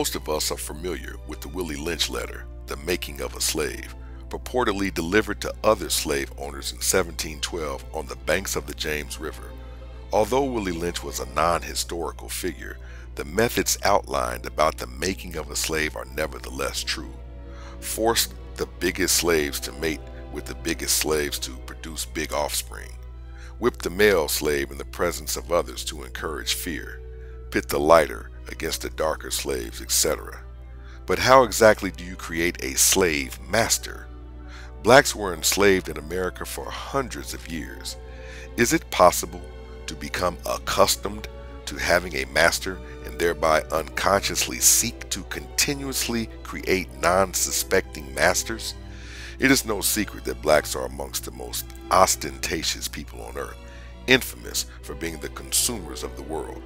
Most of us are familiar with the Willie Lynch letter, The Making of a Slave, purportedly delivered to other slave owners in 1712 on the banks of the James River. Although Willie Lynch was a non-historical figure, the methods outlined about the making of a slave are nevertheless true. Force the biggest slaves to mate with the biggest slaves to produce big offspring. Whip the male slave in the presence of others to encourage fear. Pit the lighter against the darker slaves, etc. But how exactly do you create a slave master? Blacks were enslaved in America for hundreds of years. Is it possible to become accustomed to having a master and thereby unconsciously seek to continuously create non-suspecting masters? It is no secret that blacks are amongst the most ostentatious people on earth, infamous for being the consumers of the world.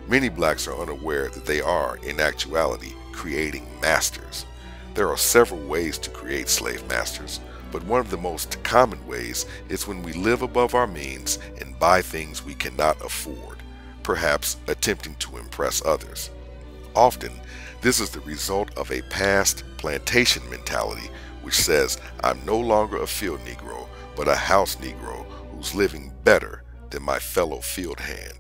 Many blacks are unaware that they are, in actuality, creating masters. There are several ways to create slave masters, but one of the most common ways is when we live above our means and buy things we cannot afford, perhaps attempting to impress others. Often, this is the result of a past plantation mentality which says, I'm no longer a field Negro, but a house Negro who's living better than my fellow field hand.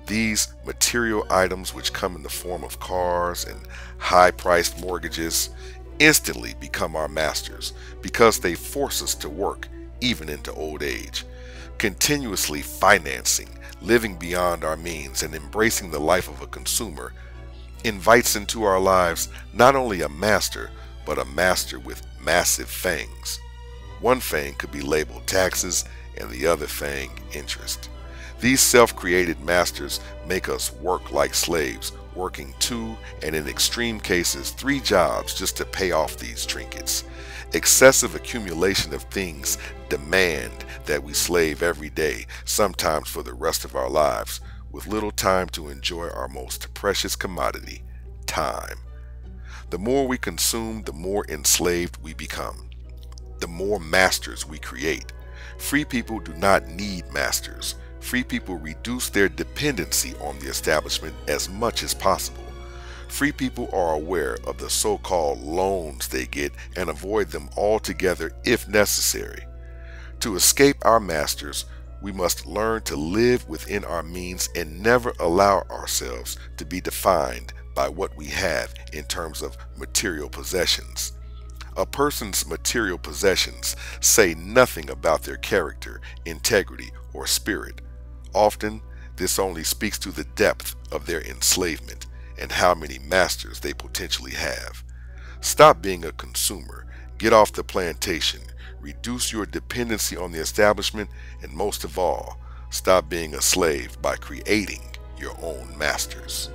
These material items, which come in the form of cars and high-priced mortgages, instantly become our masters because they force us to work even into old age. Continuously financing, living beyond our means, and embracing the life of a consumer invites into our lives not only a master, but a master with massive fangs. One fang could be labeled taxes and the other fang interest. These self-created masters make us work like slaves, working 2 and in extreme cases 3 jobs just to pay off these trinkets. Excessive accumulation of things demand that we slave every day, sometimes for the rest of our lives, with little time to enjoy our most precious commodity, time. The more we consume, the more enslaved we become, the more masters we create. Free people do not need masters. Free people reduce their dependency on the establishment as much as possible. Free people are aware of the so-called loans they get and avoid them altogether if necessary. To escape our masters, we must learn to live within our means and never allow ourselves to be defined by what we have in terms of material possessions. A person's material possessions say nothing about their character, integrity, or spirit. Often, this only speaks to the depth of their enslavement and how many masters they potentially have. Stop being a consumer, get off the plantation, reduce your dependency on the establishment, and most of all, stop being a slave by creating your own masters.